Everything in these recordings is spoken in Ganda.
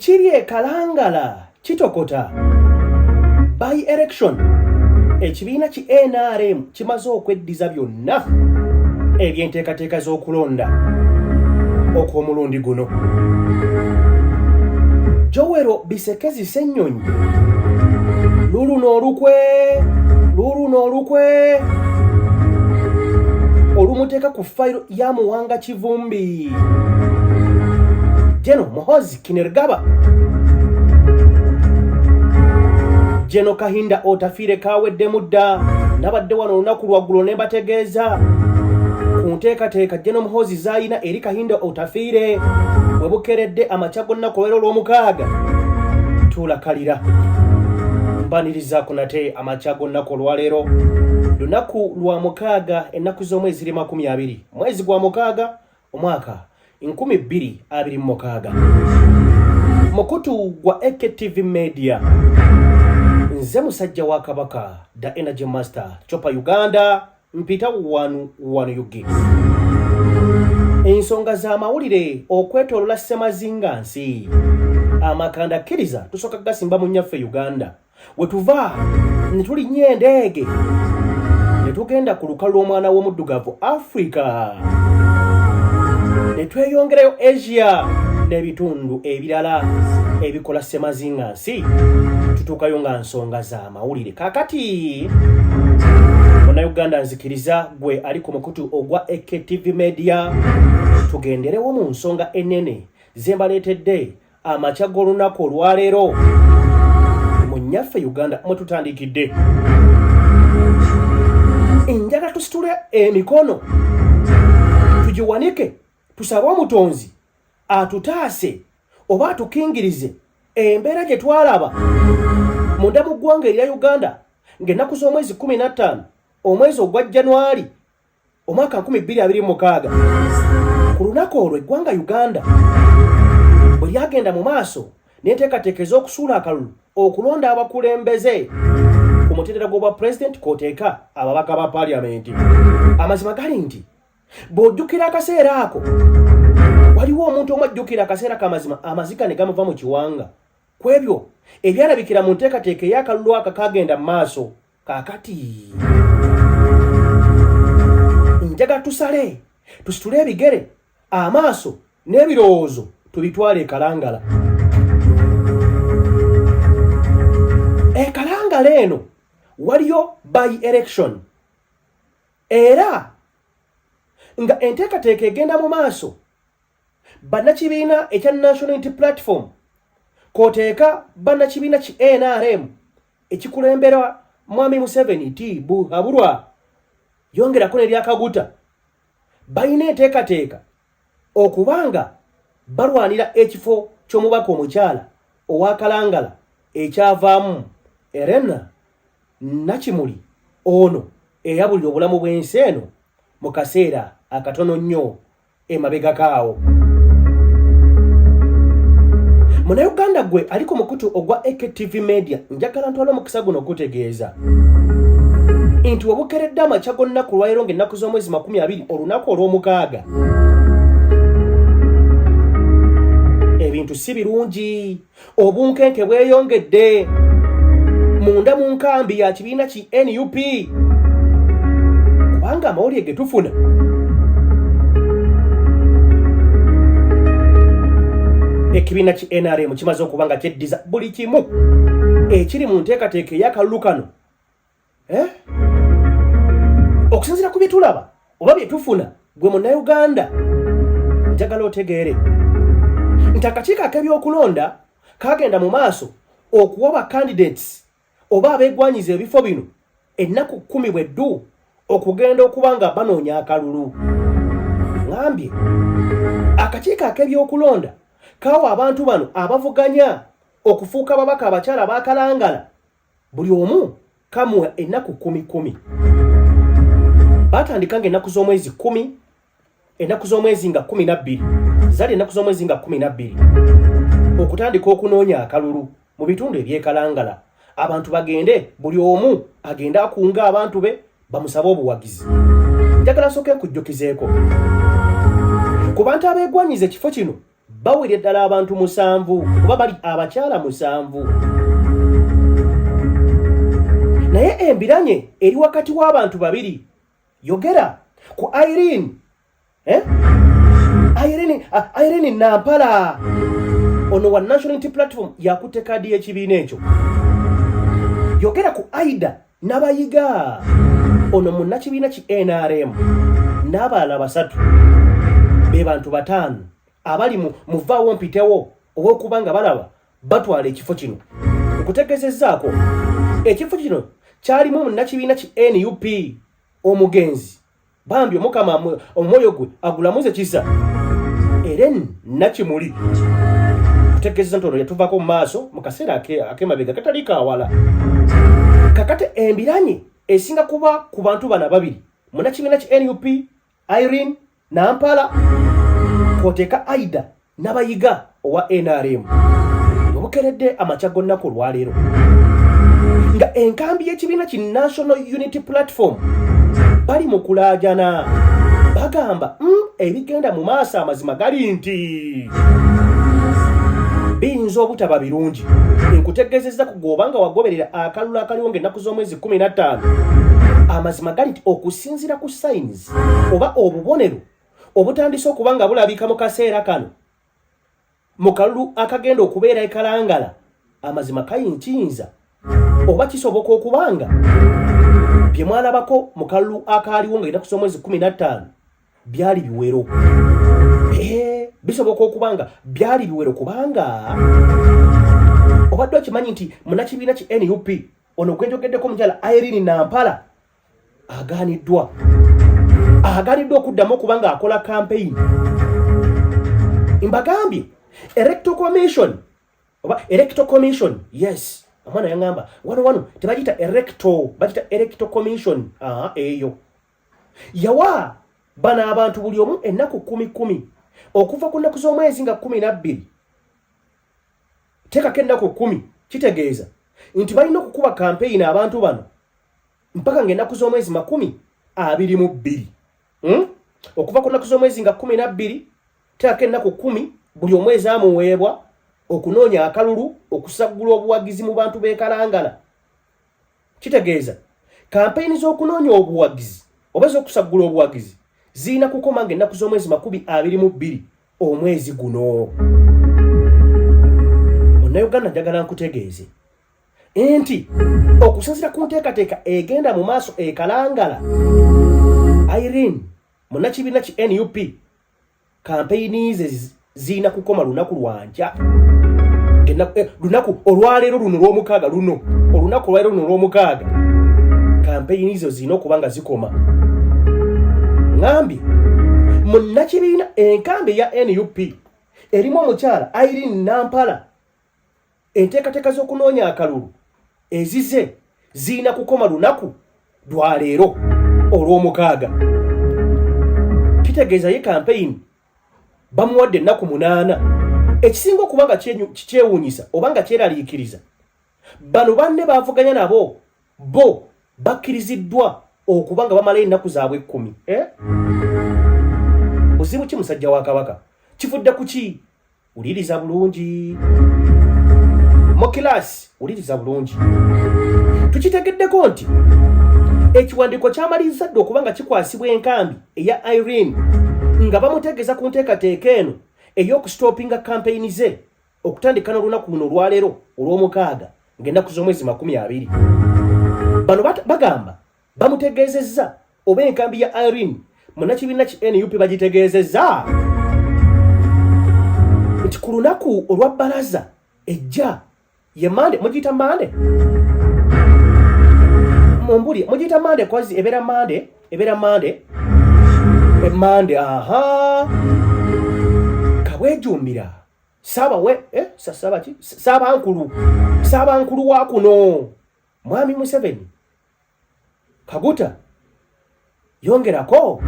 Kiri e Kalangala kitokota by election ekibiina ki NRM kimaze okweddiza byonna ebyenteekateeka z'okulonda okw'omulundi guno. Jowero Bisekezi Ssennyonyi luluno olukwe olumuteeka ku fayiro ya Muwanga Kivumbi Jeno Muhoozi Kainerugaba Jeno Kahinda Otafiire kawedde mudda nabadde wano olunaku lwaggulo ne bategeeza ku nteekateeka Jeno Muhoozi z'alina eri Kahinda Otafiire bwe bukeredde amakya gonna ku lwero lw'omukaaga tuulakalira mbanirizaako nate amakya gonna ku lwaleero lunaku lwa mukaaga ennaku z'omwezi 20 mwezi gwa mukaaga omwaka 2026 mukutu gwa AKTV Media nze musajja wa Kabaka the Energy Master Chopa Uganda mpita wanu yugi ensonga z'amawulire okwetoolola Ssemazinga nsi amakanda kkiriza tusooka gasimba mu nnyaffe Uganda we tuva ne tulinnya endeege ne tugenda ku lukalu lw'omwana w'omuddugavu Africa ne tweyongerayo Asia n'ebitundu ebirala ebikola Ssemazinga nsi tutuukayo nga nsonga z'amawulire kaakati Uganda nzikiriza gwe ali ku mukutu ogwa AKTV Media tugenderewo mu nsonga ennene zembaleetedde amakya g'olunaku olwaleero mu nnyaffe Uganda mwe tutandikidde. Njagala tusitule emikono tugiwanike tusabe omutonzi atutaase oba atukingirize embeera gye twalaba munda mu ggwanga erya Uganda ng'ennaku z'omwezi 15 omwezi ogwa January omwaka 2026 ku lunaku olwo eggwanga Uganda bwe lyagenda mu maaso n'enteekateeka ez'okusuula akalulu okulonda abakulembeze ku mutendera gw'obwa president k'oteeka ababaka ba parliament. Amazima gali nti bw'ojjukira akaseera ako waliwo omuntu omu ajjukira akaseera kamazima amaziga ne gamuva mu kiwanga ku ebyo ebyalabikira mu nteekateeka ey'akalulu aka kagenda mu maaso kaakati njagala tusitule ebigere amaaso n'ebirowoozo tubitwale e Kalangala. E Kalangala eno waliyo by election era nga enteekateeka egenda mu maaso bannakibiina ekya National Unity Platform k'oteeka bannakibiina ki NRM ekikulembera Mwami Museveni Buhabulwa yongerako n'eryakaguta balina enteekateeka okubanga balwanira ekifo ky'omubaka omukyala owa Kalangala ekyavaamu Erena Nakimuli ono eyabulira obulamu bw'ensi eno mu kaseera akatono nnyo emabega kaawo. Munnayuganda gwe ali ku mukutu ogwa AKTV Media njagala ntwala omukisa guno okutegeeza nti webukeredde amakya g'olunaku lwaleero ng'ennaku z'omwezi 20 olunaku olw'omukaaga ebintu si birungi obunkenke bweyongedde munda mu nkambi ya kibiina ki NUP kubanga amawulire ge tufuna ekibiina ki NRM kimaze okuba nga kyeddiza buli kimu ekiri mu nteekateeka ey'akalulu kano okusinziira ku bye tulaba oba bye tufuna gwe munnayuganda njagala otegeere nti akakiiko ak'ebyokulonda kagenda mu maaso okuwa ba candidates oba abeegwanyiza ebifo bino ennaku 10 bweddu okugenda okuba nga banoonya akalulu. Ngambye akakiiko ak'ebyokulonda kawa abantu bano abavuganya okufuuka ababaka abakyala ba Kalangala buli omu kamuwa ennaku 10 batandika ng'ennaku z'omwezi 10 ennaku z'omwezi nga 12 zali ennaku z'omwezi nga 12 okutandika okunoonya akalulu mu bitundu eby'e Kalangala abantu bagende buli omu agenda akunga abantu be bamusabe obuwagizi. Njagala sooke nkujjukizeeko ku bantu abeegwanyiza ekifo kino bawere ddala abantu 7 oba bali abakyala 7 naye embiranye eri wakati w'abantu babiri yogera ku Irene Irene Nampala ono wa National Unity Platform yakutte kadi y'ekibiina ekyo yogera ku Aida Nabayiga ono munnakibiina ki NRM n'abalala 3 be bantu 5 abali muvaawo mpitewo olw'okubanga balaba batwala ekifo kino okutegeezezzaako ekifo kino kyalimu munnakibiina ki NUP omugenzi bambi omukama omwoyo gwe agulamuze kisa Eren Nakimuli kutegeeza ntono yatuvako mu maaso mu kaseera akemabega katali kawala kakate embiranye esinga kuba ku bantu bana babiri munnakibiina ki NUP Irene Nampala koteka Aida Nabayiga owa NRM obukeredde amakya gonna ku lwaleero nga enkambi y'ekibiina ki National Unity Platform bali mu kulaajana bagamba ebigenda mu maaso amazima gali nti biyinza obutaba birungi nkutegeezezza kugobanga wagoberera akalulu akaliwo ng'ennaku z'omwezi 15 amazima gali nti okusinziira ku signs oba obubonero obutandise okuba nga bulabika mu kaseera kano mu kalulu akagenda okubeera ekalangala amazima kayinza oba kisoboka okubanga bye mwalabako mu kalulu akaaliwo ng'ennaku z'omwezi 15 byali biwero bisoboka okubanga byali biwero kubanga obadde okimanyi nti munnakibiina ki NUP ono gwenjogeddeko omukyala Irene Nampala agaaniddwa okuddamu okubanga akola campaign mbagambye electoral commission yes omwana yangamba wano tebagita bagita electoral commission eyo yawa bana abantu buli omu ennaku 10 okuva ku nnaku z'omwezi nga 12 tekako ennaku 10 kitegeeza nti balina okukuba campaign abantu bano mpaka ng'ennaku z'omwezi 22 okuva ku nnaku z'omwezi nga 12 tekako ennaku 10 buli omwezi amuweebwa okunoonya akalulu okusaggula obuwagizi mu bantu b'ekalangala kitegeeza campaign z'okunoonya obuwagizi oba z'okusaggula obuwagizi zina kukoma ng'ennaku z'omwezi 22 omwezi guno Munnayuganda njagala nkutegeeze enti okusinziira ku nteekateeka egenda mu maaso ekalangala Irene munnakibiina ki NUP campaign ze zina kukoma lunaku lwanja lunaku olwaleero luno lw'omukaaga olunaku olwaleero luno lw'omukaaga campaign zo zina okuba nga zikoma ngambye munnakibiina enkambi ya NUP erimu omukyala Irene Nampala enteekateeka z'okunoonya akalulu ezize zina kukoma lunaku lwaleero olw'omukaaga kitegeeza ye campaign bamuwadde ennaku 8 ekisinga okuba nga kyewuunyisa oba nga kyeraliikiriza bano banne bavuganya nabo bo bakkiriziddwa okuba nga bamala ennaku zaabwe 10 buzibu ki musajja wa Kabaka kifudde ku ki uliriza bulungi mu kilaasi uliriza bulungi tukitegeddeko nti ekiwandiiko kyamaliriza dde okuba nga kikwasibwa enkambi eya Irene nga bamutegeeza ku nteekateeka eno ey'okusitopinga campaign ze okutandika n'olunaku luno olwaleero olw'omukaaga ng'ennaku z'omwezi 20 bano bagamba bamutegeezezza oba enkambi ya Irene munnakibiina ki NUP bagitegeezezza nti ku lunaku olwa bbalaza ejja ye Mande mugiyita Mande mumbulye mugiyita Mande kozi ebeera Mande kabwejumbira Saabankulu wa kuno Mwami Museveni Kaguta yongerako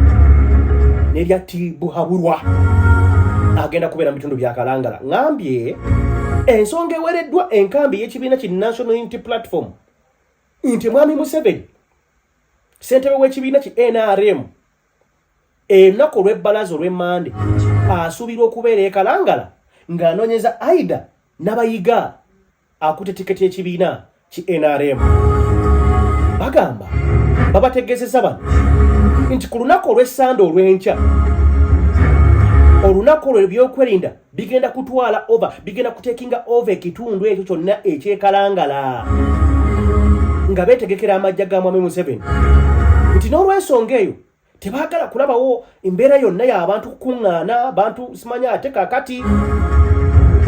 nerya Tibuhaburwa agenda kubeera mu bitundu bya Kalangala ngambye ensonga ewereddwa enkambi y'ekibiina ki National Unity Platform nti Mwami Museveni ssentebe w'ekibiina ki NRM ennaku olw'ebbalaza olw'Emmande asuubirwa okubeera e Kalangala ng'anoonyeza Aida n'abayiga akutte tiketi y'ekibiina ki NRM. Bagamba babategeezeza bano nti ku lunaku olw'essande olw'enkya, olunaku olwo ebyokwerinda bigenda kutwala bigenda kutekinga over ekitundu ekyo kyonna ekyekalangala nga beetegekera amajja ga Mwami Museveni, nti n'olw'ensonga eyo tebaagala kulabawo embeera yonna y'abantu kukuŋŋaana, abantu simanya ate kaakati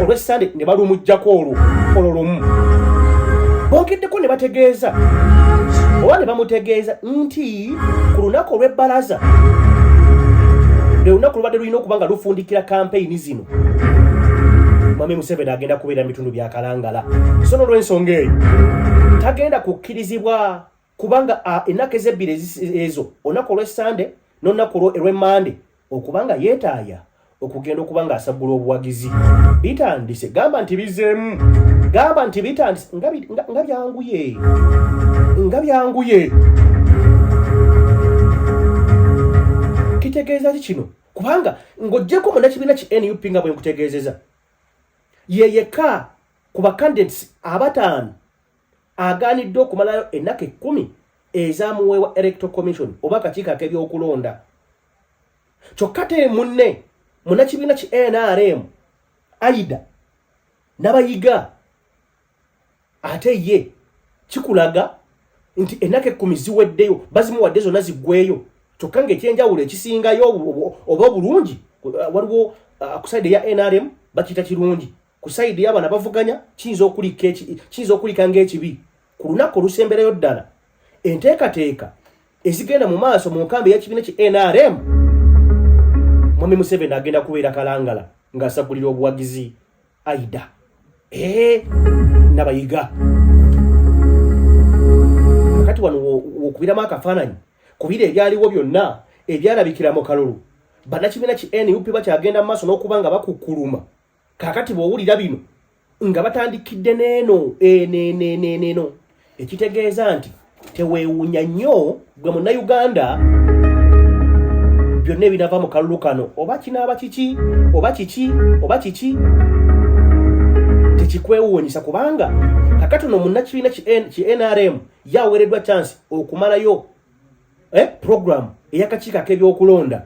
olw'essande ne balumujjako olwo lumu. Bongeddeko ne bategeeza oba ne bamutegeeza nti ku lunaku olw'ebbalaza lwe lunaku lubadde lulina okuba nga lufundikira kampeyini zino, Mwami Museveni agenda kubeera mu bitundu bya Kalangala. So n'olw'ensonga eyo tagenda kukkirizibwa kubanga ennaku ezebbiri ezo, olunaku olw'essande n'olunaku olw'emmande, okubanga yeetaaya okugenda okuba nga asabbula obuwagizi. Bitandise, gamba nti bizeemu, gamba nti bitandise nga byanguye. Kitegeeza ki kino? Kubanga ng'oggyeko munnakibiina ki NUP nga bwe nkutegeezeza, ye yekka ku bacandidates 5 agaanidde okumalayo ennaku 10 ezaamuweebwa Electoral Commission oba akakiiko ak'ebyokulonda. Kyokka te munne munnakibiina ki NRM Aida n'abayiga ate ye kikulaga nti ennaku 10 ziweddeyo, bazimuwadde zonna ziggweyo. Kyokka ng'ekyenjawulo ekisingayo oba obulungi waliwo ku sayidi ya NRM bakiyita kirungi, ku sayidi y'abana bavuganya kiyinza okulika ng'ekibi. Ku lunaku olusemberayo ddala enteekateeka ezigenda mu maaso mu nkambi y'ekibiina ki NRM, Mwami Museveni agenda kubeera Kalangala ng'asabbulira obuwagizi Aida n'abayiga. Kakati wano wokubiramu akafaananyi ku biro ebyaliwo byonna ebyalabikira mu kalulu, bannakibiina ki NUP bakyagenda mu maaso n'okuba nga bakukkuluma. Kaakati bw'owulira bino nga batandikidde n'eno ekitegeeza nti teweewuunya nnyo gwe munnayuganda byonna ebinava mu kalulu kano, oba kinaaba kiki oba kiki tekikwewuunyisa, kubanga kakati no munnakibiina ki NRM yaweereddwa chance okumalayo program ey'akakiiko ak'ebyokulonda.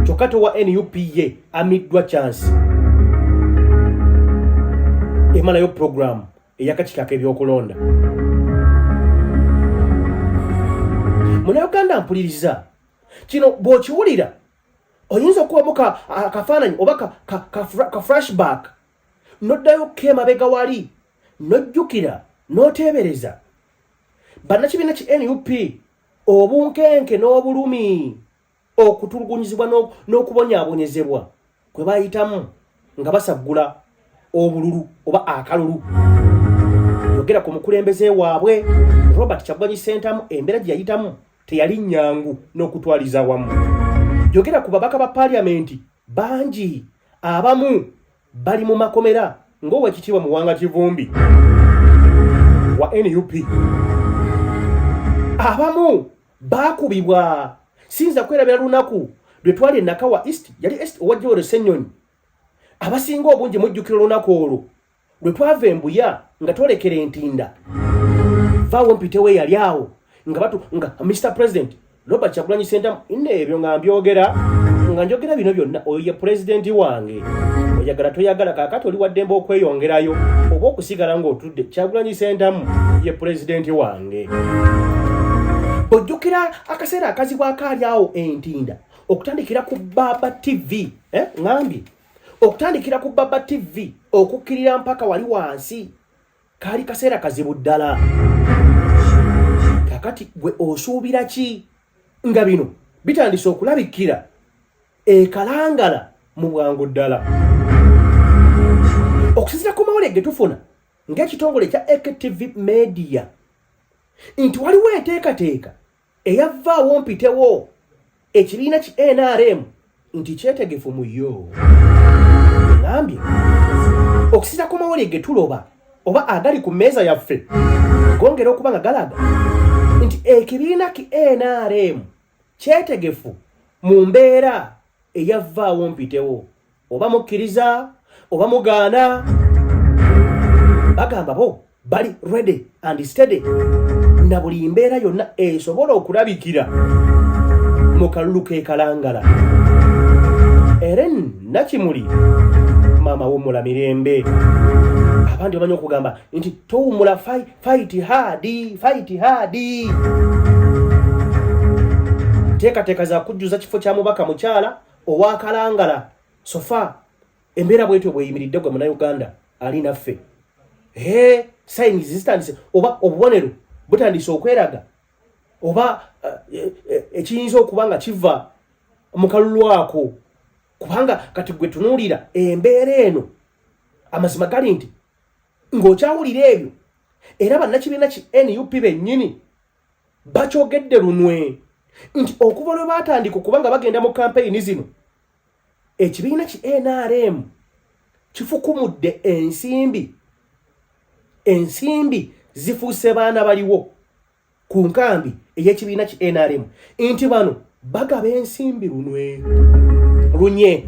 Kyokka towa NUP ye amiddwa chance emalayo program ey'akakiiko ak'ebyokulonda. Munnayuganda mpuliriza kino bw'okiwulira oyinza okubamu akafaananyi oba ka flashback, n'oddayo k'emabega wali n'ojjukira n'oteebereza bannakibiina ki NUP obunkenke n'obulumi, okutulugunyizibwa n'okubonyaabonyezebwa kwe bayitamu nga basaggula obululu oba akalulu. Yogera ku mukulembeze waabwe Robert Kyagulanyi Ssentamu, embeera gye yayitamu teyali nnyangu n'okutwaliza wamu. Yogera ku babaka ba paliamenti bangi, abamu bali mu makomera ng'Oweekitiibwa Muwanga Kivumbi wa NUP, abamu baakubibwa. Sinza kwerabira lunaku lwe twali Nakawa East, yali East owajjewero Ssennyonyi. Abasinga obungi mujjukira olunaku olwo lwe twava embuya nga twolekera Entinda, vaawo mpitewo yali awo nga Mr. President Robert Kyagulanyi Ssentamu, ebyo nga mbyogera nga njogera bino byonna, oyo ye pulezidenti wange. Oyagala toyagala, kaakati oli waddembe okweyongerayo oba okusigala ng'otudde, Kyagulanyi Ssentamu ye pulezidenti wange. Ojjukira akaseera akazibwa akaali awo Entinda okutandikira ku Baba TV, ngambye okutandikira ku Baba TV okukkirira mpaka wali wansi, kaali kaseera kazibu ddala. Kakati gwe osuubira ki nga bino bitandise okulabikira Kalangala mu bwangu ddala? Okusinziira ku mawulire ge tufuna ng'ekitongole kya AKTV Media nti waliwo enteekateeka eyavaawo mpitewo ekibiina ki NRM nti kyetegefu mu yo. Ngambye okusinziira ku mawulire ge tuloba oba agali ku mmeeza yaffe gongera okuba nga galaga nti ekibiina ki NRM kyetegefu mu mbeera eyavaawo mpitewo. Oba mukkiriza oba mugaana bagamba bo bali ready and steady na buli mbeera yonna esobola okulabikira mu kalulu k'ekalangala. Eren Nakimuli mama w'ommula mirembe abandi bamanyi okugamba nti towummula fight hard. Teekateeka za kujjuza kifo kya mubaka mukyala owa Kalangala Sofa embeera bwetyo bweyimiridde gwe Munnayuganda ali naffe. Sign resistance oba obubonero butandise okweraga oba ekiyinza okuba nga kiva mu kalulu ako, kubanga kati gwe tunuulira embeera eno amazima gali nti ng'okyawulira ebyo era bannakibiina ki NUP bennyini bakyogedde lunwe nti okuva lwe baatandika okuba nga bagenda mu kampeyini zino ekibiina ki NRM kifukumudde ensimbi zifuuse baana baliwo ku nkambi ey'ekibiina ki NRM nti bano bagaba ensimbi lunye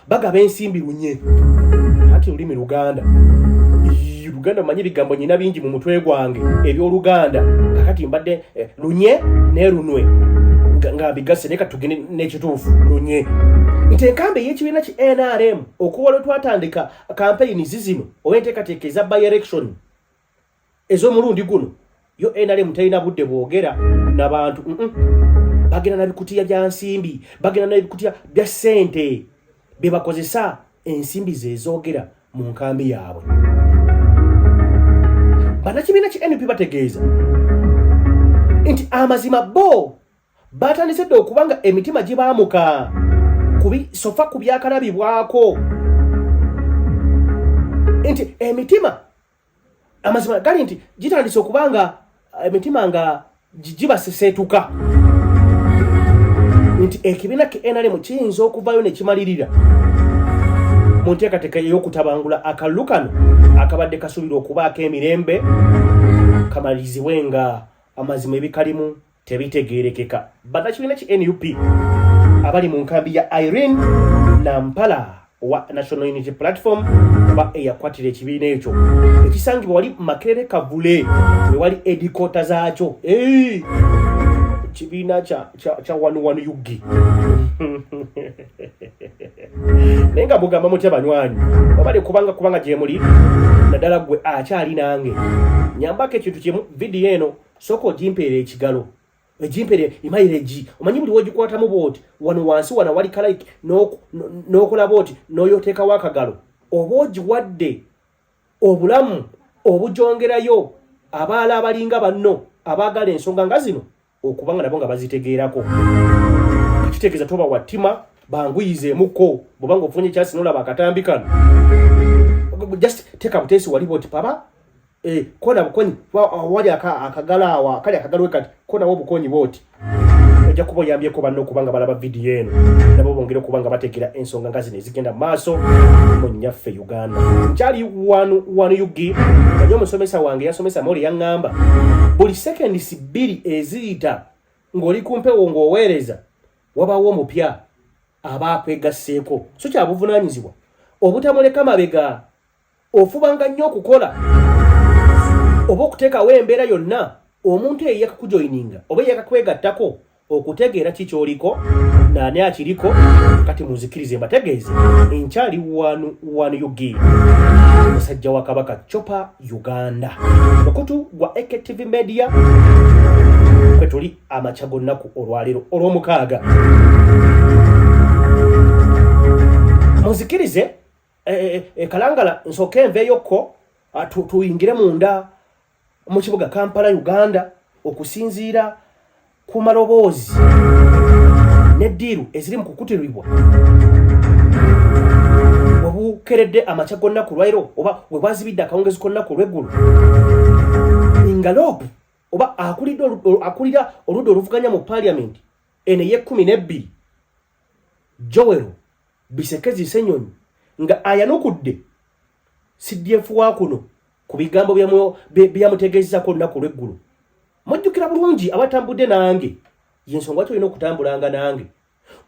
bagaba ensimbi lunye. Ati lulimi Luganda manyi bigambo nyina bingi mu mutwe gwange eby'Oluganda kakati mbadde lunye ne lunwe nga bigase neka tugende n'ekituufu lunye nti enkambi ey'ekibiina ki NRM okuva lwe twatandika kampeyini zizino oba enteekateeka eza by election ez'omulundi guno yo NRM talina budde bwogera n'abantu bagenda na bikutiya bya nsimbi, bagenda na bikutiya bya ssente bye bakozesa ensimbi zezoogera mu nkambi yaabwe. Bannakibiina ki NUP bategeeza nti amazima bo batandise dde okuba nga emitima gibaamuka Sofa ku byakalabibwako nti emitima amazima gali nti gitandise okuba nga emitima nga gibaseseetuka nti ekibiina ki NRM kiyinza okuvayo ne kimalirira mu nteekateeka ey'okutabangula akalulu kano akabadde kasuubirwa okubaako emirembe kamalirizibwe nga amazima ebikalimu tebitegeerekeka. Bannakibiina ki NUP abali mu nkambi ya Irene Nampala wa National Unity Platform oba eyakwatira ekibiina ekyo ekisangibwa wali Makerere Kavule we wali edikota zaakyo kibiina kya wanu yugi naye nga mugamba mutya banywanyi obali kubanga gye muli naddala gwe akyali nange nyambako ekintu kimu vidiyo eno sooka ogimpeera ekigalo egimpere imayireji omanyi buli wogikwatamu bwoti wano wansi wana wali kalaiki n'okola bwoti n'oyoteekawo akagalo oba ogiwadde obulamu obujongerayo abaala abalinga banno abaagala ensonga nga zino okubanga nabo nga bazitegeerako. Kitegeeza toba wattima banguyizeemuko bw'obanga ofunye ekyasi n'olaba akatambi kano just teka butesi wali bwoti paba kona bukonyi wali akagala awa kali akagalo kati kona wo bukonyi bwoti ojja kuba yambyeko banno kubanga balaba vidiyo eno nabo bongere kubanga batekera ensonga ngazi nezigenda maaso mu nnyaffe Uganda. Nkyali wanu yugi kanyo omusomesa wange yasomesa moli yaŋŋamba buli seconds 2 eziyita ng'oli kumpewo ng'oweereza wabawo omupya aba akwegasseeko so kyabuvunaanyizibwa obutamuleka mabega ofubanga nnyo okukola oba okuteekawo embeera yonna omuntu eyakakujoyininga oba eyakakwegattako okutegeera kikyoliko naani akiriko kati muzikirize mbategeeze nkyali wanu yugi musajja wa Kabaka Chopper Uganda mukutu gwa AKTV Media kwe tuli amakya gonnaku olwaleero olw'omukaaga. Muzikirize Kalangala nsooke nveeyokko tuyingire munda mu kibuga Kampala Uganda okusinziira ku maloboozi n'eddiiru eziri mu kukutiribwa webukeredde amakya gonnaku olwaleero oba we bwazibidde akawungezi konnaku olw'eggulu Ngalopu oba akulira oludda oluvuganya mu Parliament eno ey'e12 Joel Bisekezi Ssenyonyi nga ayanukudde CDF wa kuno ku bigambo byamutegeezezako olunaku olw'eggulu. Mujjukira bulungi abatambudde nange yensonga tulina okutambulanga nange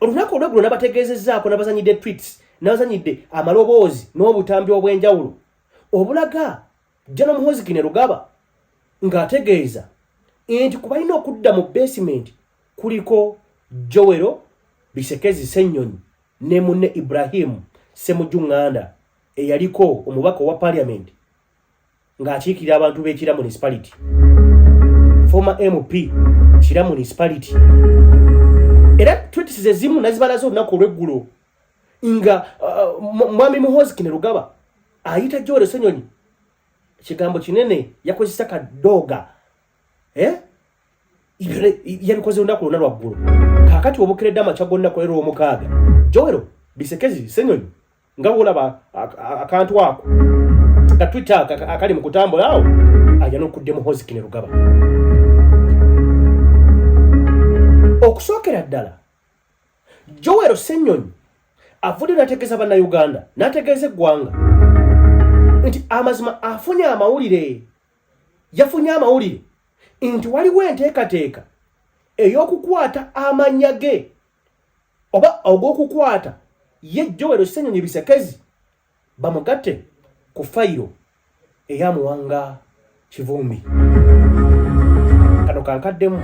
olunaku olw'eggulu nabategeezezzaako nabazanyidde tweets n'azanyidde amaloboozi n'obutambi obw'enjawulo obulaga General Muhoozi Kainerugaba ng'ategeeza nti ku balina okudda mu basement kuliko Joel Bisekezi Ssenyonyi ne munne Ibrahim Ssemujjunganda eyaliko omubaka wa parliament ng'akiikirira abantu b'Ekira municipality, former MP Kira municipality. Era tweets ezimu nazibalazo olunaku olw'eggulo nga Mwami Muhoozi Kainerugaba ayita Joel Ssenyonyi ekigambo kinene yakozesa kadoga yabikoze olunaku lwonna lwaggulu. Kaakati obukeredde amakya gonna kolera omukaaga Joel Bisekezi Ssenyonyi nga bw'olaba akantu ako ka Twitter akali mu kutambula awo ajja n'okudde Muhoozi Kainerugaba. Okusookera ddala Joel Ssenyonyi avudde n'ategeeza bannayuganda n'ategeeza eggwanga nti amazima afunye amawulire, yafunye amawulire nti waliwo enteekateeka ey'okukwata amannya ge oba ogw'okukwata ye Joel Ssenyonyi Bisekezi bamugatte ku fayiro eya Muwanga Kivumbi. Kano kankaddemu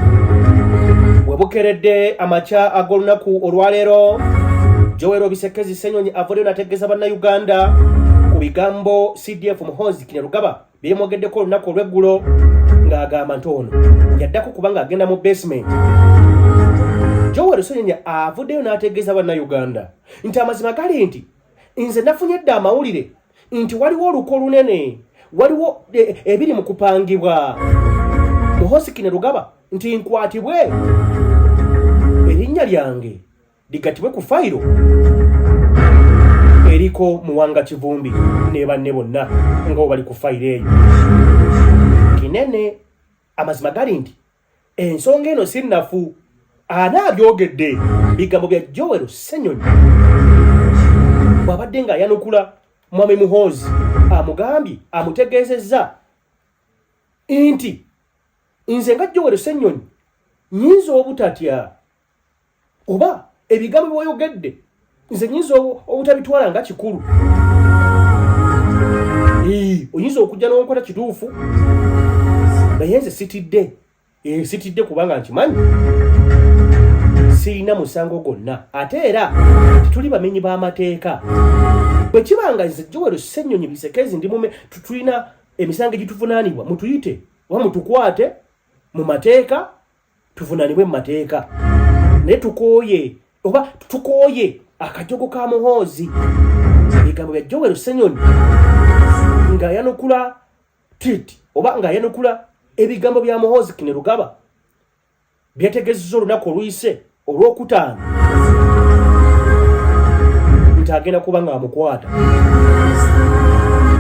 webukeredde amakya ag'olunaku olwaleero Joel Bisekezi Ssenyonyi avuddeyo n'ategeeza bannayuganda ku bigambo CDF Muhoozi Kainerugaba bye yamwogeddeko olunaku olw'eggulo ng'agamba ntono yaddako kubanga agenda mu basement. Joel Ssenyonyi avuddeyo n'ategeeza bannayuganda nti amazima gali nti nze nafunye dda amawulire nti waliwo oluko olunene, waliwo ebiri mu kupangibwa Muhoozi Kainerugaba nti nkwatibwe erinnya lyange ligatibwe ku fayiro eriko Muwanga Kivumbi ne banne bonna nga bali ku fayiro eyo. Kinene amazima gali nti ensonga eno si nnafu. Anaabyogedde bigambo bya Joel Ssenyonyi bw'abadde ng'ayanukula Mwami Muhoozi amugambye amutegeezezza nti nze nga Joel Ssenyonyi nyinza obutatya oba ebigambo by'oyogedde nze nyinza obutabitwala nga kikulu. Oyinza okujja n'onkola kituufu naye nze sitidde kubanga nkimanyi sirina musango gonna ate era tetuli bamenyi b'amateeka. Bwe kibanga nze Joel Ssenyonyi Bisekezi ndi mume tulina emisango egituvunaanibwa mutuyite oba mutukwate mu mateeka tuvunaanibwe mu mateeka. Naye tukooye akajogo ka Muhoozi ebigambo bya Joel Ssenyonyi ng'ayanukula tweet oba ng'ayanukula ebigambo bya Muhoozi Kainerugaba byategezezza olunaku oluyise olw'okutaano nti agenda kuba ng'amukwata.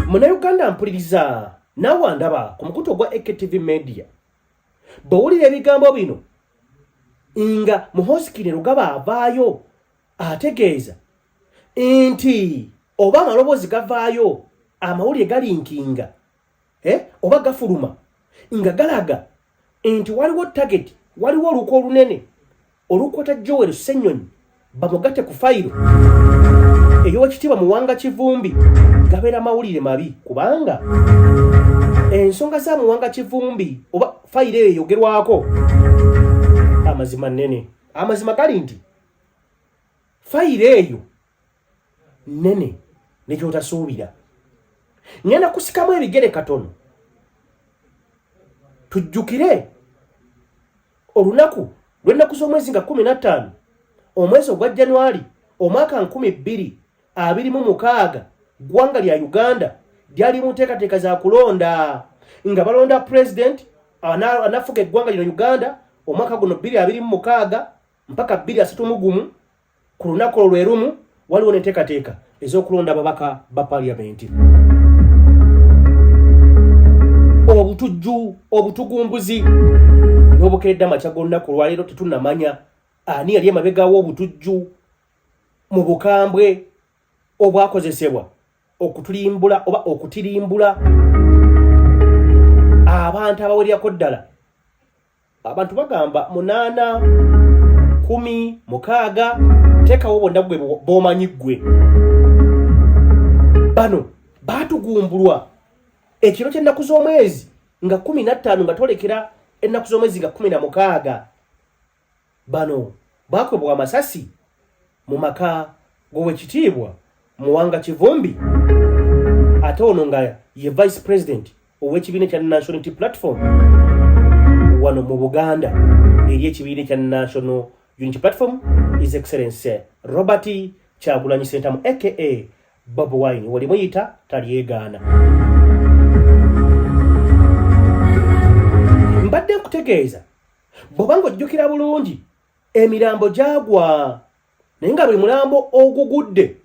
Munnayuganda mpuliriza naawe andaba ku mukutu ogwa AKTV Media bw'owulira ebigambo bino nga Muhoozi Kainerugaba avaayo ategeeza nti oba amaloboozi gavaayo amawulire galinkinga oba gafuluma nga galaga nti waliwo target, waliwo oluko olunene olukwata Joel Ssenyonyi bamugatte ku fayiro ey'Oweekitiibwa Muwanga Kivumbi gabeera mawulire mabi kubanga ensonga za Muwanga Kivumbi oba fayiro eyo eyogerwako amazima nnene. Amazima gali nti fayiro eyo nnene nekyotasuubira. Ngenda kusikamu ebigere katono tujjukire olunaku lw'ennaku z'omwezi nga 15 omwezi ogwa January omwaka 2026 ggwanga lya Uganda lyali mu nteekateeka za kulonda nga balonda president anafuga eggwanga lino Uganda omwaka guno 2026 mpaka 2031. Ku lunaku olwo lwe lumu waliwo n'enteekateeka ez'okulonda ababaka ba parliament. Obutujju, obutugumbuzi n'obukeredde amakya g'olunaku olwaleero tetunnamanya ani yali emabega w'obutujju mu bukambwe obwakozesebwa okutulimbula oba okutirimbula abantu abawererako ddala. Abantu bagamba 8, 10, 6 teekawo bonna gwe b'omanyi ggwe bano batugumbulwa ekiro ky'ennaku z'omwezi nga 15 nga tolekera ennaku z'omwezi nga 16 bano bakwebwa amasasi mu maka g'owekitiibwa Muwanga Kivumbi ate ono nga ye vice president ow'ekibiina kya National Unity Platform wano mu Buganda eri ekibiina kya National Unity Platform His Excellency Robert Kyagulanyi Ssentamu aka Bobi Wine wali muyita talyegaana. Mbadde nkutegeeza bw'obanga ojjukira bulungi emirambo gyagwa naye nga buli mulambo ogugudde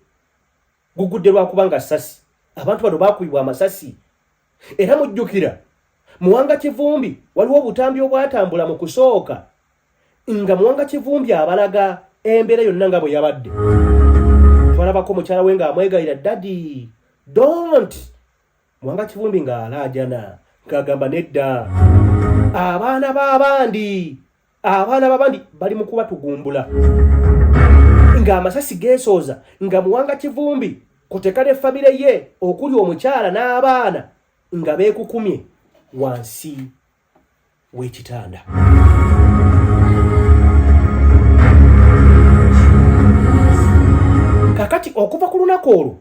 lwakubanga ssasi abantu bano baakubibwa amasasi era mujjukira Muwanga Kivumbi waliwo obutambi obwatambula mu kusooka nga Muwanga Kivumbi abalaga embeera yonna nga bwe yabadde. Twalabako mukyala we nga amwegayira daddy don't Muwanga Kivumbi nga alaajana ng'agamba nedda abaana b'abandi bali mu kubatugumbula nga amasasi geesooza nga Muwanga Kivumbi kuteka ne famire ye okuli omukyala n'abaana nga beekukumye wansi w'ekitanda. Kakati okuva ku lunaku olwo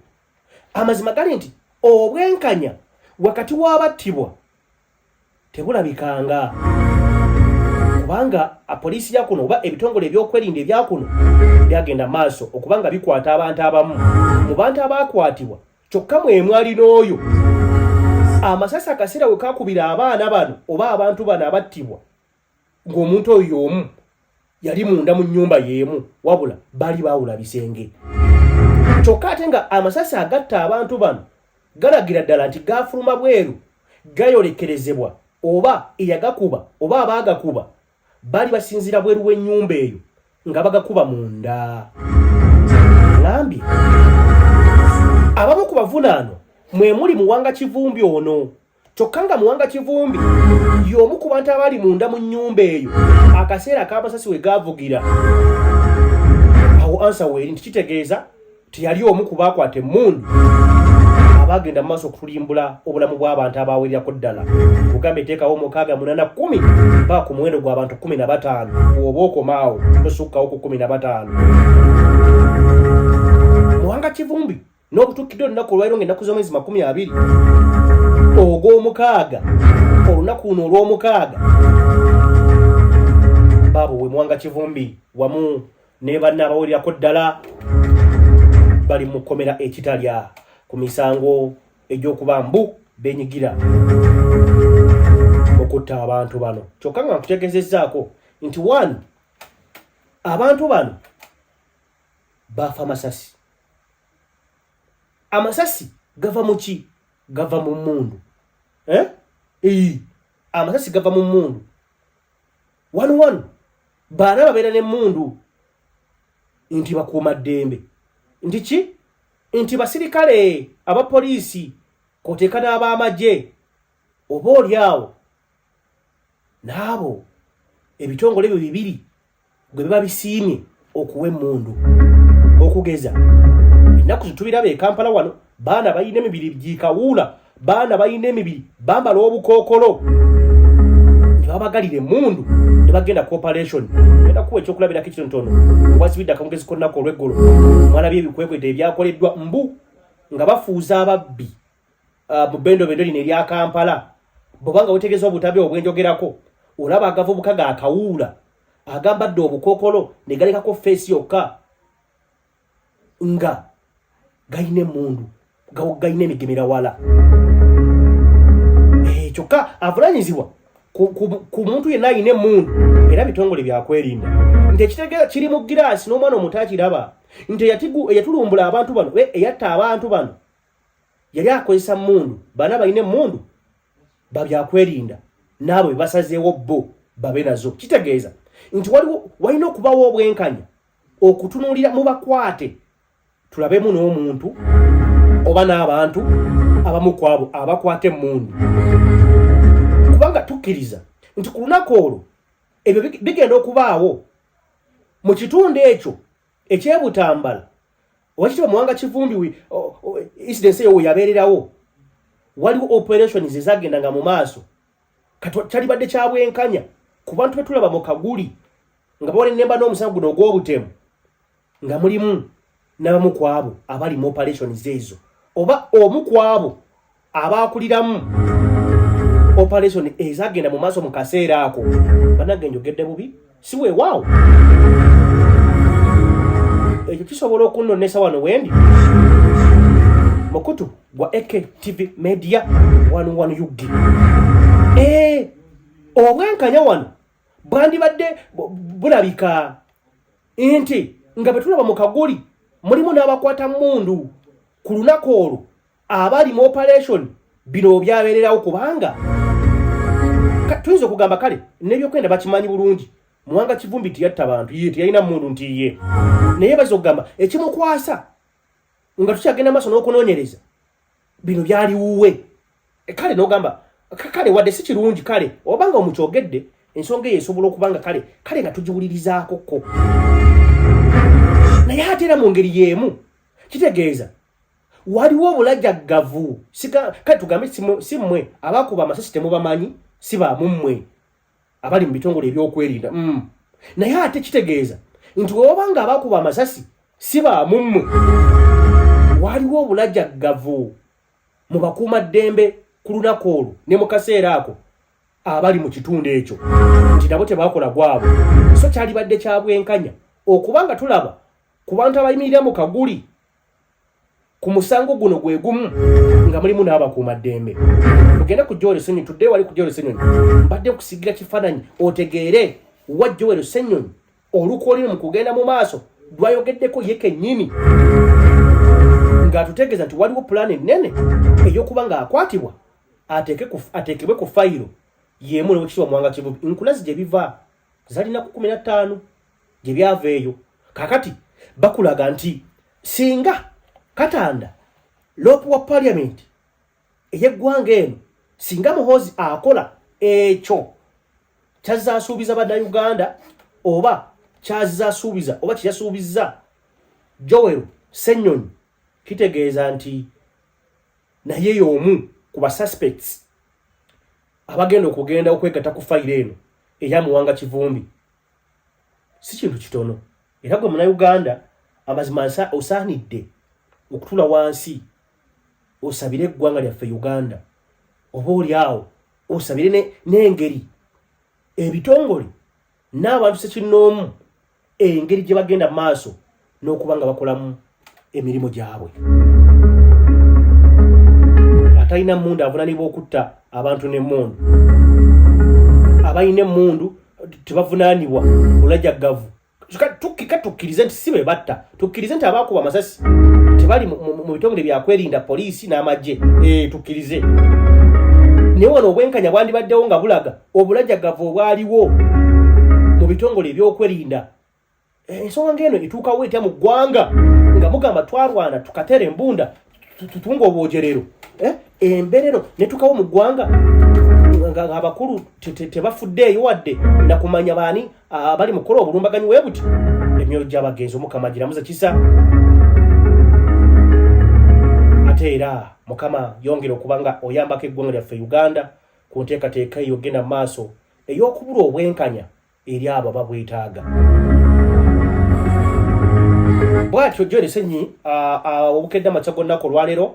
amazima gali nti obwenkanya wakati w'abattibwa tebulabikanga kubanga apoliisi ya kuno oba ebitongole ebyokwerinda ebya kuno byagenda maaso okubanga bikwata abantu abamu mu bantu abaakwatibwa kyokka mwemu alina oyo amasasi akaseera we kakubira abaana bano oba abantu bano abattibwa ng'omuntu oyo y'omu yali munda mu nnyumba y'emu wabula bali baawula bisenge. Kyokka ate nga amasasi agatta abantu bano galagira ddala nti gaafuluma bweru gayolekerezebwa oba eyagakuba oba abaagakuba bali basinzira bweru w'ennyumba eyo nga bagakuba munda. Ngambye abamu ku bavunaano mwe muli Muwanga Kivumbi ono kyokka nga Muwanga Kivumbi y'omu ku bantu abali munda mu nnyumba eyo akaseera k'amasasi we gaavugira. Awo ansa weeri nti kitegeeza tiyali omu ku baakwata emmundu abagenda mu maaso okutulimbula obulamu bw'abantu abawererako ddala. Kugambe etteekawo 680 ba ku muwendo gw'abantu 15 bw'oba okomaawo tosukkawo ku 15. Muwanga Kivumbi n'obutuukidde olunaku olwaliro ng'ennaku z'omwezi 20 ogw'omukaaga olunaku luno olw'omukaaga baabo we Muwanga Kivumbi wamu ne banne abawererako ddala bali mu kkomera ekitalya ku misango egy'okuba mbu benyigira okutta abantu bano. Kyokka nga nkutegeezezzaako nti 1 abantu bano baafa masasi. Amasasi gava mu ki? Gava mu mmundu. Amasasi gava mu mmundu. 1 baana babeera n'emmundu nti bakuuma ddembe. Nti ki? Nti basirikale abapoliisi koteeka n'ab'amagye oba oli awo n'abo ebitongole ebyo bibiri gwe biba bisiimye okuwa emmundu. Okugeza ennaku zitubiraba e Kampala wano baana balina emibiri giikawuula, baana balina emibiri bambala obukookolo ne babagalira emmundu ne bagenda cooperation. Genda kuwa ekyokulabirako ekitonotono obwasibidde akamugezi k'olunaku olw'eggulu mwalabye ebikwekwete ebyakoleddwa mbu nga bafuuza ababbi mu bendobendo lino erya Kampala. Bw'obanga weetegereza obutambi obwenjogerako olaba agavubuka gaakawuula agambadde obukookolo ne galekako feesi yokka nga galina emmundu galina emigemerawala. Kyokka avunanyizibwa ku muntu yenna alina emmundu era bitongole byakwerinda nti ekitegeeza kiri mu giraasi n'omwana omuto akiraba nti eyatulumbula abantu bano eyatta abantu bano yali akozesa mmundu. Baana balina emmundu babyakwerinda n'abo be basazeewo bo babe nazo. Kitegeeza nti walina okubawo obwenkanya okutunuulira mu bakwate tulabemu n'omuntu oba n'abantu abamu ku abo abakwata emmundu kubanga tukkiriza nti ku lunaku olwo ebyo bigenda okubaawo mu kitundu ekyo ekyebutambala. Owakitiibwa Muwanga Kivumbi incident yo yabererawo waliwo operations ezagendanga mu maaso kali badde kyabwenkanya ku bantu betulaba mu Kaguli nga bawone nemba n'omusango guno ogw'obutemu nga mulimu n'abamu ku abo abali mu operations ezo oba omu ku abo abaakuliramu operation ezagenda mu maaso mu kaseera ako banage njogedde bubi si weewaawo ekyo kisobola okunnonesa wano wendi mukutu gwa AK TV Media 101 UG obwenkanya wano bwandibadde bulabika nti nga betulaba mu Kaguli mulimu n'abakwata mundu ku lunaku olwo abali mu operation bino byabererawo kubanga tuyinza okugamba kale n'ebyokwenda bakimanyi bulungi Muwanga Kivumbi tiyatta abantu ye tiyalina mundu nti ye naye bazo okugamba ekimukwasa nga tukyagenda maaso n'okunoonyereza bino byali wuwe kale n'ogamba kale wadde si kirungi kale obanga omukyogedde ensonga eyo esobola okubanga kale nga tugiwulirizaako ko naye ate era mu ngeri y'emu kitegeeza waliwo obulajjaggavu kale tugambe si mmwe abaakuba amasasi temubamanyi si baamummwe abali mu bitongole ebyokwerinda naye ate kitegeeza nti obanga abaakuba amasasi si baamummwe waliwo obulajjaggavu mu bakuumaddembe ku lunaku olwo ne mu kaseera ako abali mu kitundu ekyo nti nabo tebaakola gwabo so kyalibadde kyabwenkanya okubanga tulaba ku bantu abayimirira mu Kaguli ku musango guno gwe gumu nga mulimu n'abakuumaddembe tugende ku Joel Ssenyonyi tudde wali ku Joel Ssenyonyi mbadde kusigira kifaananyi otegeere wa Joel Ssenyonyi olukoolino mu kugenda mu maaso lwayogeddeko ye kennyini ng'atutegeeza nti waliwo pulaani ennene ey'okuba ng'akwatibwa ateekebwe ku fayiro y'emu n'owekitiibwa Muwanga Kivumbi nkulazi gye biva zalina ku 15 gye byava eyo kakati bakulaga nti singa Katanda lopu wa parliament eyeggwanga eno singa Muhoozi akola ekyo kyazaasuubiza bannayuganda oba kyazaasuubiza oba kyeyasuubizza Joel Ssenyonyi kitegeeza nti naye y'omu ku basuspects abagenda okugenda okwegatta ku fayiro eno eya Muwanga Kivumbi si kintu kitono era gwe munnayuganda amazima osaanidde okutula wansi osabire eggwanga lyaffe Uganda oba oli awo osabire n'engeri ebitongole n'abantu sekinnoomu engeri gye bagenda mu maaso n'okuba nga bakolamu emirimu gyabwe atalina mmundu avunaanibwa okutta abantu n'emmundu abalina emmundu tebavunaanibwa olajjaggavu tukkirize nti si be batta tukkirize nti abaakuba amasasi tebali mu bitongole byakwerinda poliisi n'amagye tukkirize naye wano obwenkanya bwandibaddewo nga bulaga obulajjaggavu obwaliwo mu bitongole ebyokwerinda ensonga ng'eno etuukawo etya mu ggwanga nga mugamba twarwana tukateera embunda tutunga obwogerero emberero ne tukawo mu ggwanga nga abakulu tebafuddeeyo wadde nakumanya baani abali mukola obulumbaganyi weebuti emyoyo gy'abagenzi Omukama giramuza kisa ate era Mukama yongera okuba nga oyambako eggwanga lyaffe Uganda ku nteekateeka eyo genda mu maaso ey'okubula obwenkanya eri abo ababwetaaga bw'atyo Joel Ssenyonyi obukedde amakya g'onnaku olwaleero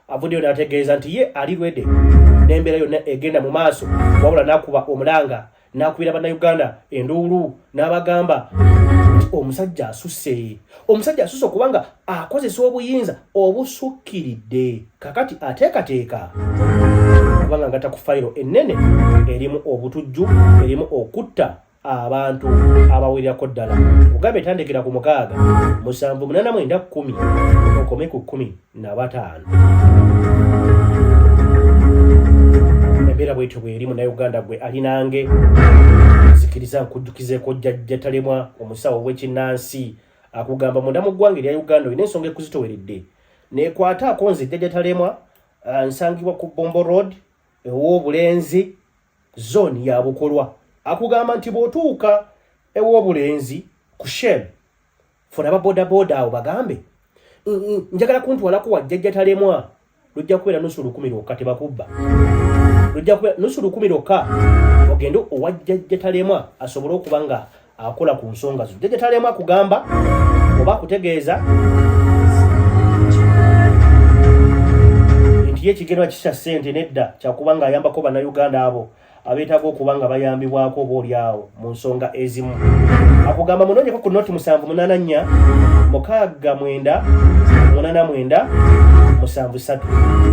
avuddeyo n'ategeeza nti ye ali lwedde n'embeera yonna egenda mu maaso wabula n'akuba omulanga n'akubira bannayuganda enduulu n'abagamba nti omusajja asusse okubanga akozesa obuyinza obusukkiridde kakati ateekateeka kubanga ngata ku fayiro ennene erimu obutujju erimu okutta abantu abawererako ddala ogambe etandikira ku 6 7 8 9 10 okome ku 15 embeera bwetyo bweri munnayuganda gwe alinange zikiriza nkujjukizeeko Jjajja Talemwa omusawo w'ekinnansi akugamba munda mu ggwanga erya Uganda olina ensonga ekuzitoweredde neekwataako nze Jjajja Talemwa nsangibwa ku Bombo Road ew'obulenzi zone ya Bukolwa akugamba nti bw'otuuka ew'obulenzi ku Shell funa aba boda awo bagambe njagala kuntwalako wajjajja talemwa lujja kubeera nusu 10 lwokka tebakubba lujja kubeera nusu 10 lwokka ogende owajjajja talemwa asobole okuba nga akola ku nsonga zo jjajja talemwa kugamba oba kutegeeza nti ekigenwa kisa ssente nedda kyakuba nga ayambako bannayuganda abo abeetaaga okuba nga bayambibwako obaolyawo mu nsonga ezimu akugamba munoonyeko ku noti 784 69 89 73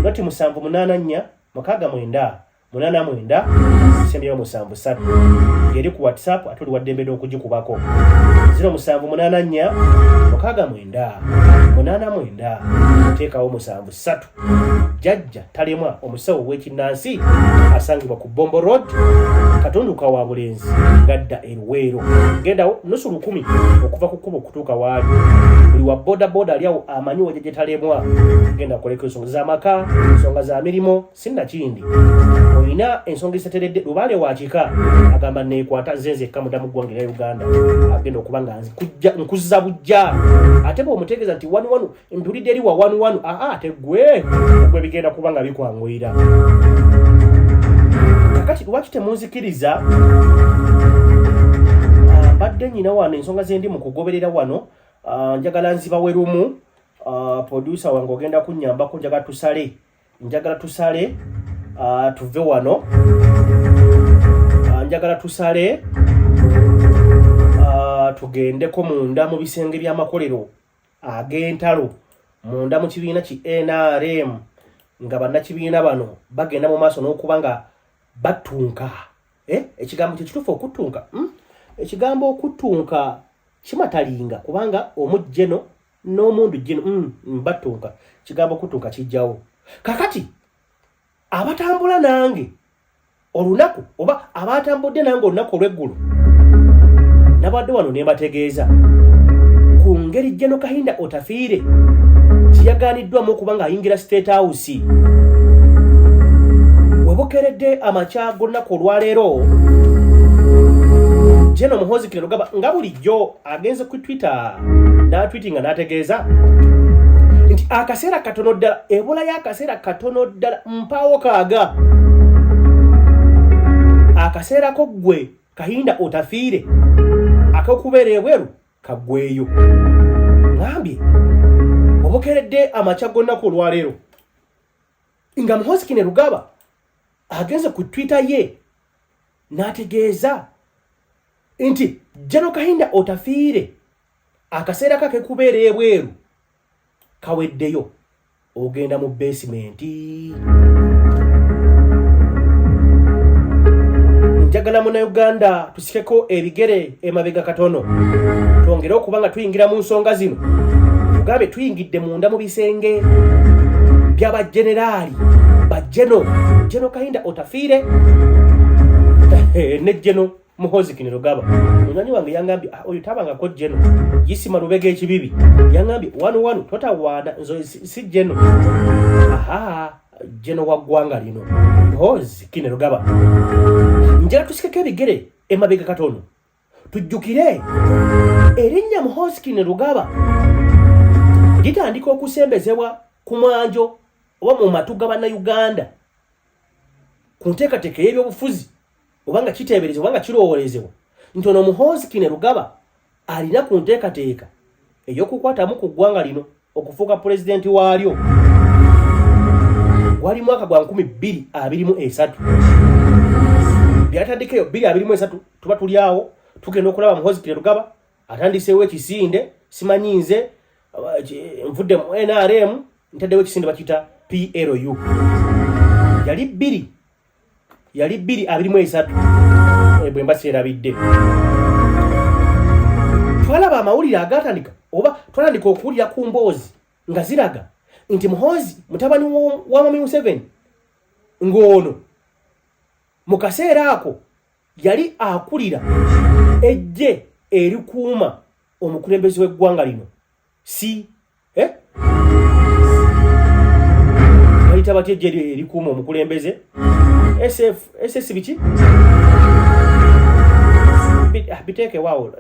noti 784 69 89 73 ngeri ku WhatsApp atuli waddembe okugikubako 0784 69 89 teekawo 73 jjajja talemwa omusawo w'ekinnansi asangibwa ku Bombo Road katunduka wa Bulenzi gadda Eruweero gendawo nusu 10 okuva ku kkubo okutuuka waali buli wa boda aliawo amanyi wajjajja talemwa genda koleka ensonga z'amaka ensonga za mirimo sinnakindi olina ensonga esateredde lubaale wakika agamba neekwata nzenzekka mudamu ggwange ya Uganda agenda okuba nga nkuzza bujja ate bw'omutegeeza nti wanu mpulidde eri wa wanu ate gwe bigenda kuba nga bikwanguyira kakati lwaki temunzikiriza badde nyina wano ensonga zendi mu kugoberera wano njagala nzibawe lumu producer wange ogenda kunnyambako njagala tusale tuve wano njagala tusale tugendeko munda mu bisenge by'amakolero ag'entalo munda mu kibiina ki NRM nga bannakibiina bano bagenda mu maaso n'okuba nga battunka ekigambo kyekituufu okuttunka ekigambo okuttunka kimatalinga kubanga omujjeno n'omundu jjeno battunka kigambo okuttunka kijjawo kakati abatambula nange olunaku oba abatambudde nange olunaku olw'eggulu nabadde wano ne mbategeeza ku ngeri Jeno Kahinda Otafiire kiyagaaniddwamu okuba ng'ayingira State House webokeredde amakya g'olunaku olwaleero Jeno Muhoozi Kainerugaba nga bulijjo agenze ku Twitter n'atwitinga n'ategeeza nti akaseera katono ddala ebola y'akaseera katono ddala mpaawo kaaga akaseera ko ggwe Kahinda Otafiire ak'okubeera ebweru kaggweeyo ngambye obukeredde amakya g'olunaku olwaleero nga Muhoozi Kainerugaba agenze ku Twitter ye n'ategeeza nti Jeno Kahinda Otafiire akaseera kake kubeera ebweru kaweddeyo ogenda mu basement njagala Munnayuganda tusikeko ebigere emabega katono twongere okuba nga tuyingira mu nsonga zino tugambe tuyingidde munda mu bisenge by'abajeneraali Jeno Kahinda Otafiire ne Jeno Muhoozi Kainerugaba munywanyi wange yangambye oyo tabangako Jeno yisima lubega ekibibi yangambye wanu totawaana nzo si Jeno Jeno wa ggwanga lino Muhoozi Kainerugaba njala tusikeko ebigere emabega katono tujjukire erinnya Muhoozi Kainerugaba litandika okusembezebwa ku mwanjo oba mu matu ga bannayuganda ku nteekateeka y'ebyobufuzi oba nga kiteeberezebwa oba nga kirowoolezebwa nti ono Muhoozi Kainerugaba alina ku nteekateeka ey'okukwatamu ku ggwanga lino okufuuka pulezidenti waalyo gwali mwaka gwa 2023 byatandikeyo 2023 tuba tuli awo tugenda okulaba Muhoozi Kainerugaba atandiseewo ekisinde simanyi nze nvudde mu NRM ntaddewo ekisinde bakita PLU yali 2023 bwe mbaseerabidde twalaba amawulire agatandika oba twatandika okuwulira ku mboozi nga ziraga nti Muhoozi mutabani wa Mami Museveni ng'ono mu kaseera ako yali akulira ejje erikuuma omukulembeze w'eggwanga lino bayita batya ejje erikuuma omukulembeze SS biki biteke wao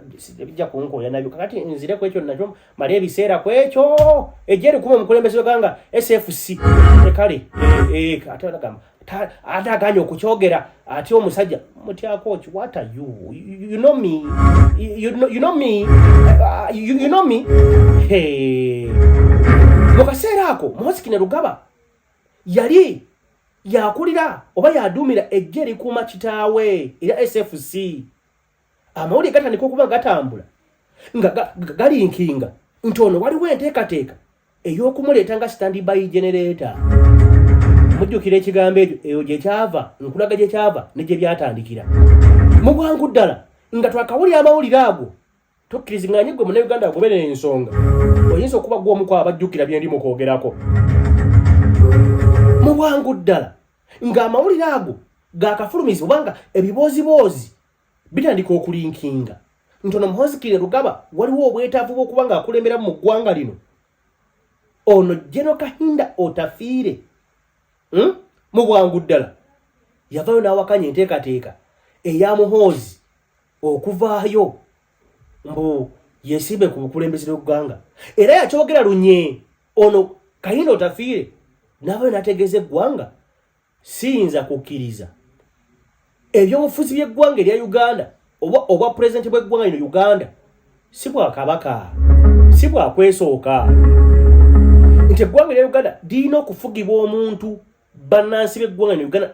bijja kunkoya nabyo kakati nzire kwekyo nakyo mali ebiseera kwekyo ejeri kuma mukulembeze ganga SFC ekale ate nagamba ataganya okukyogera ati omusajja mutya coach what are you know me you know me hey mukaseera ako Muhoozi Rugaba yali yakulira oba yadumira ejjeri kuma kitaawe era SFC amawuli gatandika okuba gatambula nga galinkinga ntono waliwo enteekateeka ey'okumuleeta nga standby generator mujjukira ekigambo ekyo gye kyava nkulaga gye kyava ne gye byatandikira mu bwangu ddala nga twakawulira amawulire ago tokkirizinganye gwe Munnayuganda agoberera ensonga oyinza okuba gw'omu ku abajjukira bye ndi mu kwogerako mu bwangu ddala nga amawulire ago gakafulumizi obanga ebiboozi bitandika okulinkinga ntono Muhoozi Rugaba waliwo obwetaavu bw'okuba nga akulembera mu ggwanga lino ono General Kahinda Otafiire mu bwangu ddala yavayo n'awakanya enteekateeka eya Muhoozi okuvaayo mbu yesimbe ku bukulembeze bw'eggwanga era yakyogera lunye ono Kahinda Otafiire n'avayo n'ategeeza eggwanga siyinza kukkiriza ebyobufuzi by'eggwanga erya Uganda oba pulezidenti bw'eggwanga lino Uganda si bwa kabaka si bwa kwesooka nti eggwanga erya Uganda lirina okufugibwa omuntu bannansi b'eggwanga lino Uganda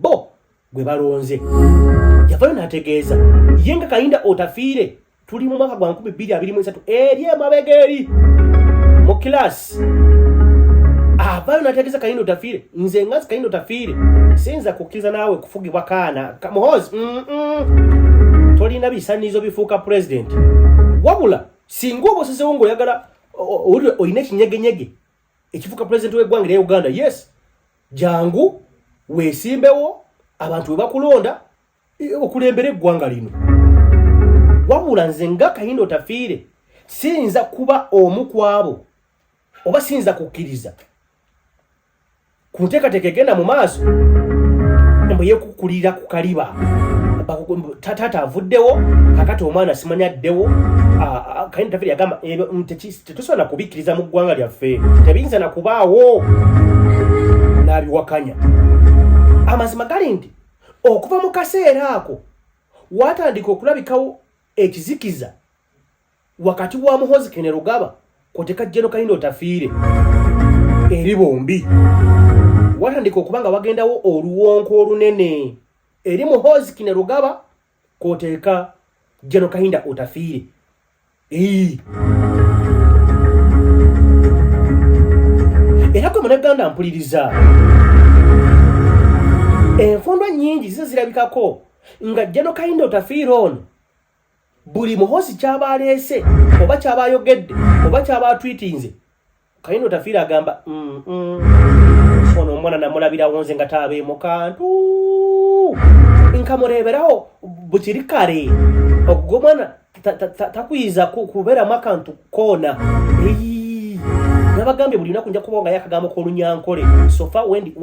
bo gwe balonze yavayo n'ategeeza ye nga Kahinda Otafiire tuli mu mwaka gwa 2023 eri emabega eri mu kilasi avayo n'ategeeza Kahinda Otafiire nze nga Kahinda Otafiire siyinza kukkiriza naawe kufugibwa kaana Muhoozi tolina bisaniizo bifuuka president wabula singa oba osezewo ng'oyagala olina ekinyegenyege ekifuuka president w'eggwanga erya Uganda yes jangu weesimbewo abantu we bakulonda okulembera eggwanga lino wabula nze nga Kahinda Otafiire siyinza kuba omu ku abo oba siyinza kukkiriza ku nteekateeka egenda mu maaso mbu yeekukulira ku kaliba taata avuddewo kakati omwana simanya addewo Kahinda Otafiire yagamba tetusobola kubikkiriza mu ggwanga lyaffe tebiyinza na kubaawo n'abiwakanya amazima gali nti okuva mu kaseera ako watandika okulabikawo ekizikiza wakati wa Muhoozi Rugaba kwoteeka General Kahinda Otafiire eri bombi watandika okuba nga wagendawo oluwonko olunene eri Muhoozi Rugaba kwoteeka General Kahinda Otafiire era gwe Munnayuganda mpuliriza enfundwa nnyingi zize zirabikako nga General Kahinda Otafiire ono buli Muhoozi kyaba aleese oba kyaba ayogedde oba kyaba atwitinze Kahinda Otafiire agamba ono omwana namulabirawo nze nga taabeemu kantu nkamureeberawo bukiri kale ogwo omwana takwiza kubeeramu akantu koona nabagambye buli lunaku nja kuba nga yakagambo k'olunyankole sofa wendi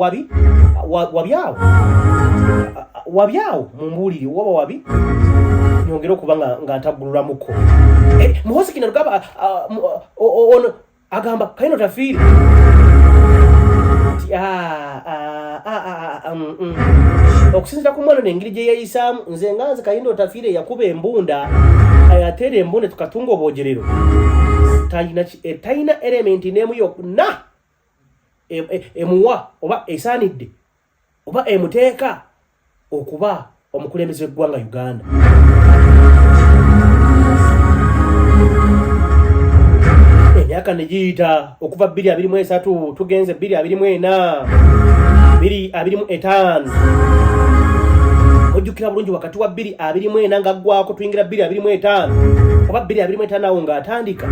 wabyawo mumbuulire waba wabi nyongera okuba nga ntaggululamuko Muhoozi Rugaba ono agamba Kahinda Otafiire okusinzira ku mwana n'engeri gye yeeyisaamu nze Kahinda Otafiire yakuba embunda ayateera embunda tukatunga obwogerero talina elementi n'emu yonna emuwa oba esaanidde oba emuteeka okuba omukulembeze w'eggwanga Uganda emyaka ne giyita okuva 2023 tugenze 2024 2025 ojjukira bulungi wakati wa 2024 nga ggwako tuyingira 2025 oba 2025 awo ng'atandika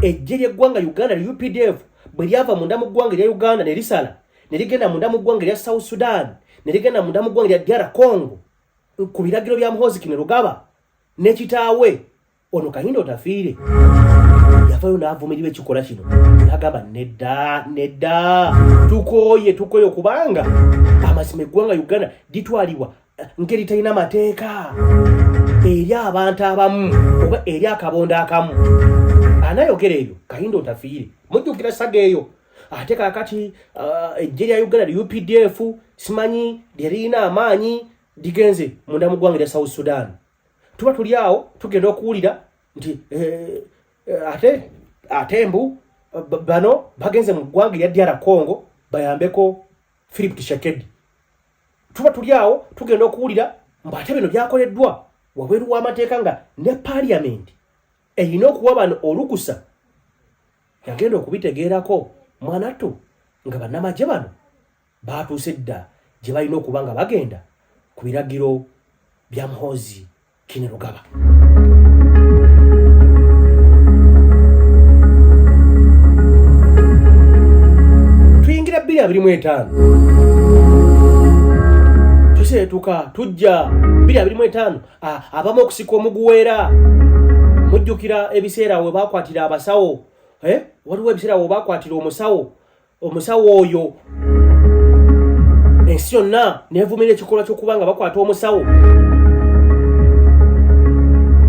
ejje ly'eggwanga Uganda lya UPDF bwe lyava munda mu ggwanga erya Uganda ne lisala ne ligenda munda mu ggwanga erya South Sudan ne ligenda munda mu ggwanga erya DR Congo ku biragiro bya Muhoozi Rugaba ne kitaawe ono Kahinda Otafiire yavayo n'avumirirwa ekikola kino n'agamba nedda tukooye kubanga amazima eggwanga Uganda litwalibwa ngeri talina mateeka eri abantu abamu oba eri akabonda akamu anayogera ebyo Kayindo Otafiire mujjukira saga eyo ate kakati ejje lya Uganda UPDF simanyi lyerina amaanyi digenze munda mu ggwanga lya South Sudan tuba tuli awo tugenda okuwulira nti ate mbu bano bagenze mu ggwanga lya DR Congo bayambeko Philip Tshisekedi tuba tuli awo tugenda okuwulira mbu ate bino byakoleddwa wabweru w'amateeka nga ne parliament erina okuwa bano olukusa yagenda okubitegeerako mwanattu nga bannamagye bano baatuuse dda gye balina okuba nga bagenda ku biragiro bya Muhoozi Kainerugaba. Tuyingira 2025 tuseetuka tujja 2025 abamu okusika omuguweera mujjukira ebiseera we bakwatira abasawo waliwo ebiseera we bakwatira omusawo oyo ensi yonna neevumira ekikolwa ky'okuba nga bakwata omusawo.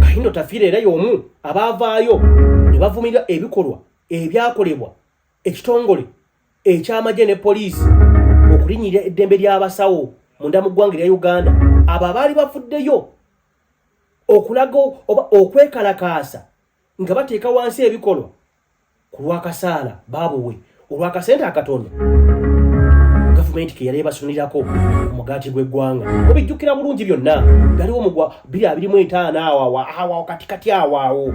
Kayindo Otafiire era y'omu abaavaayo ne bavumira ebikolwa ebyakolebwa ekitongole eky'amagye ne poliisi okulinnyirira eddembe ly'abasawo munda mu ggwanga lya Uganda. Abo baali bafuddeyo okulaga oba okwekalakaasa nga bateeka wansi ebikolwa ku lw'akasaala baabuwe olw'akasente akatono gavumenti ke yali basunirako omugaati gw'eggwanga. Obijjukira bulungi byonna galiwo mugwa 2025 awo katikati awo.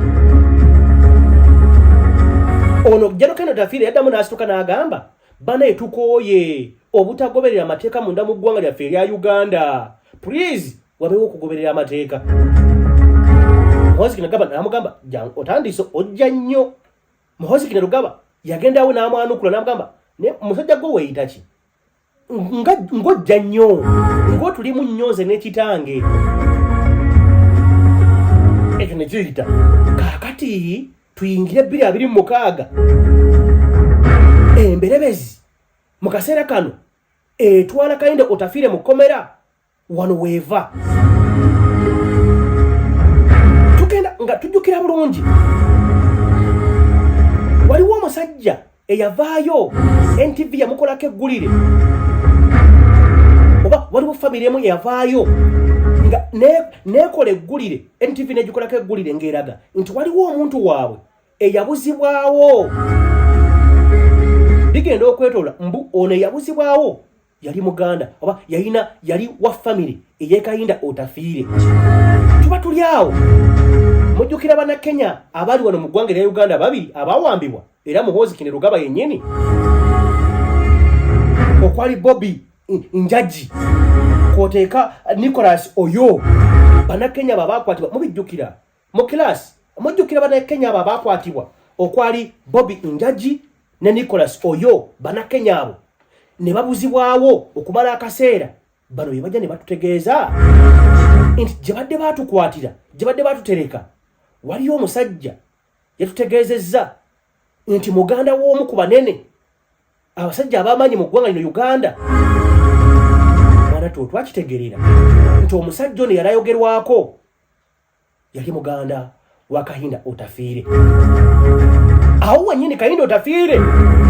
Ono Kayindo Otafiire yaddamu n'asituka n'agamba bana etukooye obutagoberera amateeka munda mu ggwanga lyaffe erya Uganda. Please wabeewo okugoberera amateeka. Muhoozi Kainerugaba n'amugamba otandise ojja nnyo. Muhoozi Kainerugaba yagendawo n'amwanukula n'amugamba musajja gwe weeyita ki ng'ojja nnyo ng'otulimu nnyo nze n'ekitange ekyo ne kiyita kaakati tuyingire 2026 emberebezi mu kaseera kano etwala Kayindo Otafiire mu kkomera wano weeva. Tugenda nga tujjukira bulungi waliwo omusajja eyavaayo NTV yamukolako eggulire oba waliwo famire emu eyavaayo nga nekola eggulire NTV negikolako eggulire ng'eraga nti waliwo omuntu waabwe eyabuzibwawo bigenda okwetoola mbu ono eyabuzibwawo yali Muganda oba yali wa famire ey'e Kayindo Otafiire. Tuba tuli awo mujjukira Bannakenya abaali wano mu ggwanga lya Uganda babiri abaawambibwa era Muhoozi Kainerugaba yennyini okwali Bobby Njagi kwoteeka Nicholas Oyo. Bannakenya abo abaakwatibwa mubijjukira mu kilaasi mujjukira Bannakenya abo abaakwatibwa okwali Bobby Njagi ne Nicholas Oyo. Bannakenya abo ne babuzibwawo okumala akaseera bano bye bajja ne batutegeeza nti gye badde baatukwatira gye badde baatutereka waliyo omusajja yatutegeezezza nti muganda w'omu ku banene abasajja ab'amaanyi mu ggwanga lino Uganda. Mwana twakitegeerera nti omusajja ono yalayogerwako yali muganda wa Kayindo Otafiire. Awo wennyini Kayindo Otafiire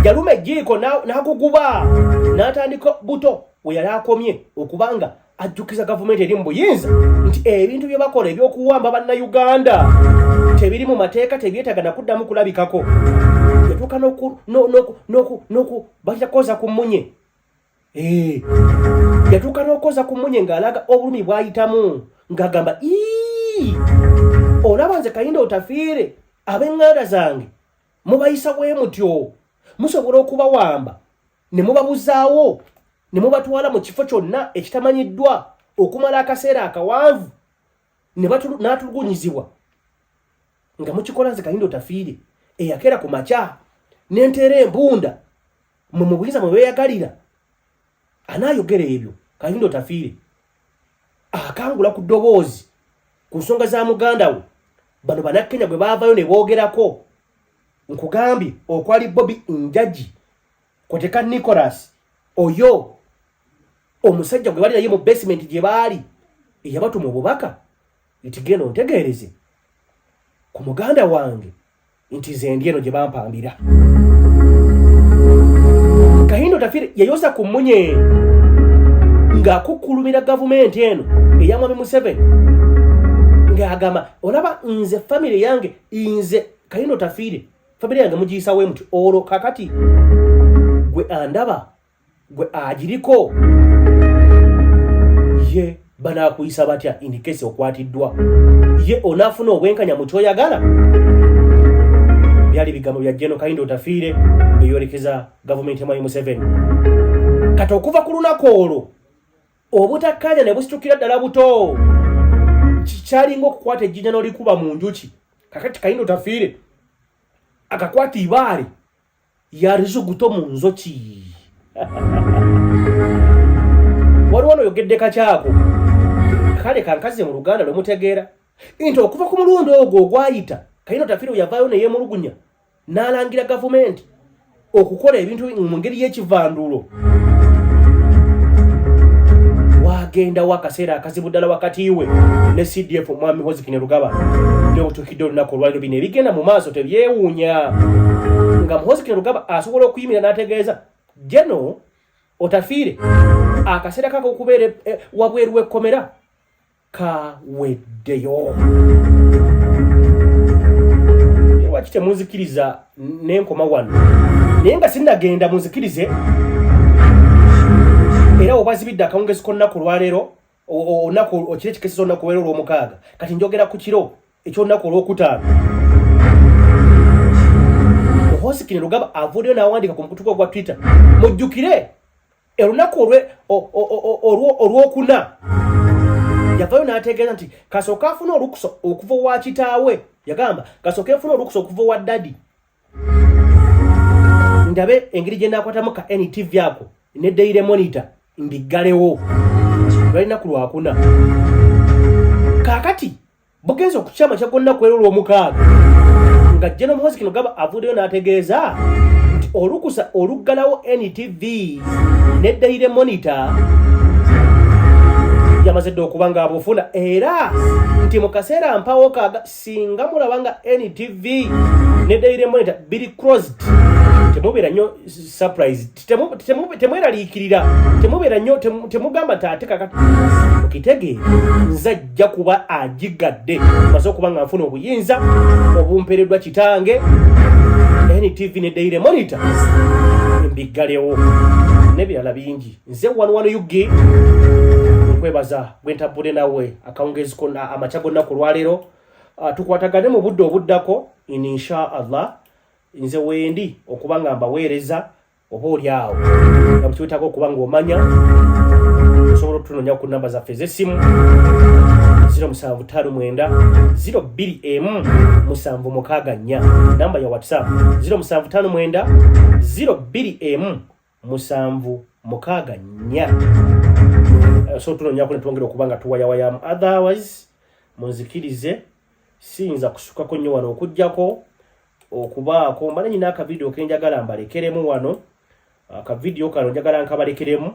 yaluma ejjiiko n'aguguba n'atandika buto we yali akomye okubanga ajjukiza gavumenti eri mu buyinza nti ebintu bye bakola eby'okuwamba bannayuganda tebiri mu mateeka tebyetaaga na kuddamu kulabikako. Yatuuka bakyakoza ku mmunye yatuuka n'okoza ku mmunye ng'alaga obulumi bw'ayitamu ng'agamba olaba nze Kayindo Otafiire ab'eŋŋanda zange mubayisa bwe mutyo musobola okubawamba ne mubabuzaawo ne mubatwala mu kifo kyonna ekitamanyiddwa okumala akaseera akawanvu n'atulugunyizibwa nga mukikola nze Kayindo Otafiire eyakeera ku makya n'enteera embunda mu buyinza mwe beeyagalira. Anaayogera ebyo Kayindo Otafiire akangula ku ddoboozi ku nsonga za muganda we bano Bannakenya gwe baavayo ne boogerako. Nkugambye okwali Bobby Njagi kwoteeka Nicholas Oyo omusajja gwe bali naye mu basement gye baali eyabatuma obubaka itigeno ntegereze ku muganda wange nti ze ndieno gye bampambira. Kahindo Tafire yayoza ku munye nga kukulumira gavumenti eno eya Mwami Museveni ng'agamba olaba nze family yange nze Kahindo Tafire family yange mugiyisa we muti olwo kakati gwe andaba gwe agiriko ye banakuyisa batya in case okwatiddwa ye onafuna obwenkanya mu kyoyagala. Byali bigambo bya General Kahindo Tafire ng'eyolekeza gavumenti ya Mwami Museveni. Kati okuva ku lunaku olwo obutakkaanya ne busitukira ddala buto kikyalinga okukwata ejjinja n'olikuba mu njuki. Kakati Kahindo Tafire akakwata ibaale yalizuguto mu nzoki. Waliwo n'oyogedde kakyako kale kankaze mu Luganda lwemutegeera nti okuva ku mulundi ogwo ogwayita Kahindo Tafire yavaayo ne yeemulugunya n'alangira gavumenti okukola ebintu mu ngeri y'ekivandulo. Wagenda wakaseera akazibu ddala wakati we ne CDF Mwami Muhoozi Kainerugaba n'otuukidde olunaku olwaliro bino ebigenda mu maaso tebyewuunya nga Muhoozi Kainerugaba asobola okuyimira n'ategeeza General Tafire akaseera kako okubeera wabweru w'ekkomera kaweddeyo. Lwaki temunzikiriza n'enkoma wano naye nga sinnagenda munzikirize era obazibidde akawungezi k'olunaku olwaleero olunaku okire ekikeseza olunaku olwaleero olw'omukaaga kati njogera ku kiro eky'olunaku olw'okutaano. Muhoozi Kainerugaba avuddeyo n'awandiika ku mukutu gwa Twitter mujjukire olunaku olw'okuna yavayo n'ategeeza nti kasooka afuna olukusa okuva wa kitaawe. Yagamba kasooka afuna olukusa okuva wa daddy ndabe engeri gye naakwatamu ka NTV ako ne Daily Monitor mbiggalewo lwalina ku lwakuna. Kaakati bugenza okukyama kya gonna kwera olw'omukaaga nga General Muhoozi Kainerugaba avuddeyo n'ategeeza nti olukusa oluggalawo NTV ne Daily Monitor yamaze dde okuba nga abufuna era nti mu kaseera mpawo kaaga singa mulaba nga NTV ne Daily Monitor biri closed temubeera nnyo surprise temweraliikirira temubeera nnyo temugamba taate kakati okitegeera nze ajja kuba agigadde maze okuba nga nfuna obuyinza obumpereddwa kitange NTV ne Daily Monitor mbiggalewo n'ebirala bingi. Nze wano yuge nkwebaza bwentambudde nawe akawungezi konna amakya gonna ku lwaleero tukwatagane mu budde obuddako insha Allah. Nze wendi okuba nga mbaweereza oba oli awo nga mukiwetako okuba nga omanya osobola okutunoonya ku namba zaffe ez'essimu 0759 021 764 namba ya WhatsApp 0759 021 764 so tunoonya ku ne twongera okuba nga tuwayawayamu. Otherwise munzikirize siyinza kusukako nnyo wano okujjako okubaako mbale nyina akavidiyo kenjagala mbalekeremu wano. Akavidiyo kano njagala nkabalekeremu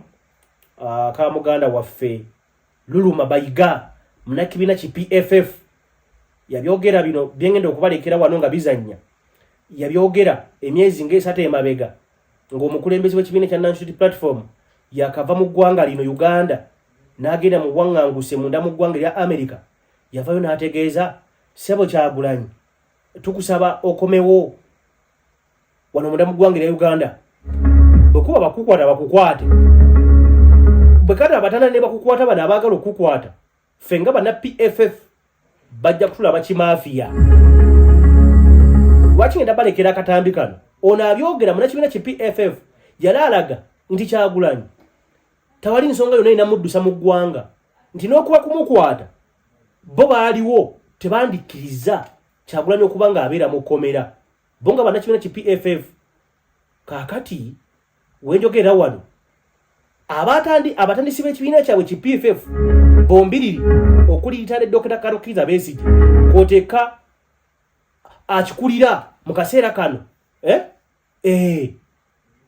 ka muganda waffe Lulu Mabayiga munakibiina ki PFF yabyogera bino byengenda okubalekera wano nga bizannya. Yabyogera emyezi ng'esatu emabega ng'omukulembeze w'ekibiina kya National Platform yakava mu ggwanga lino Uganda n'agenda mu bwaŋŋanguse munda mu ggwanga lya America. Yavayo n'ategeeza Ssebo Kyagulanyi tukusaba okomewo wano munda mu ggwanga lya Uganda. Bwekuba bakukwata bakukwate bwekati abatana ne bakukwata bano abaagala okukwata ffe nga bana PFF bajja kutulaba kimafiya. Lwaki ngenda balekera akatambi kano ono abyogera munakibiina ki PFF yali alaga nti Kyagulanyi tawali nsonga yonna inamuddusa mu ggwanga nti n'okuba kumukwata bo baaliwo tebandikkiriza Kyagulanyi okuba nga abeera mu kkomera bo nga bannakibiina ki PFF. Kaakati wenjogera wano abatandisi b'ekibiina kyabwe ki PFF bombiriri okuli litale Dr. Karukiza Besigye kwoteeka akikulira mu kaseera kano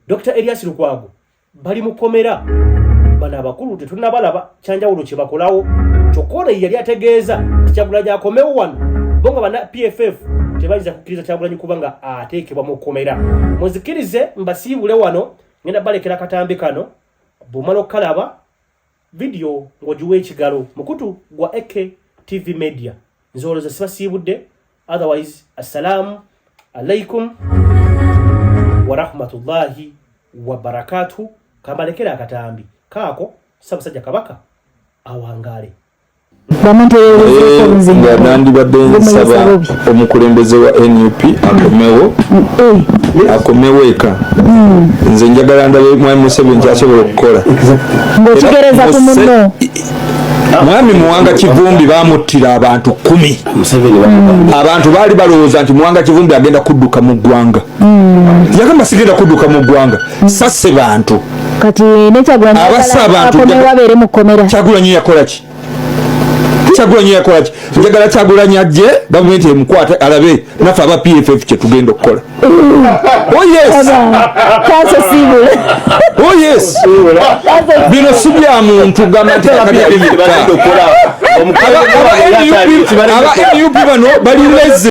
Dr. Elias Lukwago bali mu kkomera bana abakulu tetunnabalaba kyanjawulo kye bakolawo kyokkola yali ategeeza Kyagulanyi akomewo wano bonga bana PFF tebayinza kukkiriza Kyagulanyi kubanga ateekebwa mu kkomera. Muzikirize mbasiibule wano ngenda balekera katambi kano bumala okkalaba video ng'ogiwa ekigalo mukutu gwa AK TV Media. Nzoloza sibasiibudde, otherwise assalamu alaikum wa rahmatullahi wa barakatuh. Kambalekera akatambi kaako Ssaabasajja Kabaka awangaale. Nandi badde nsaba omukulembeze wa NUP akomewo eka nze njagala ndabe Mwami Museveni kyasobola okukola ng'okigereza ku munno. Mwami Muwanga Kivumbi bamuttira abantu 10. Abantu baali balowooza nti Muwanga Kivumbi agenda kudduka mu ggwanga. Yagamba sigenda kudduka mu ggwanga sasse bantu kati ne Kyagulanyi wabeere mu kkomera. Kyagulanyi yakola ki? Njagala Kyagulanyi ajje gavumenti emukwate alabe naffe aba PFF kye tugenda okukola. Oh yes. Oh yes. Bino si bya muntu gamba nti aba NUP bano bali leze.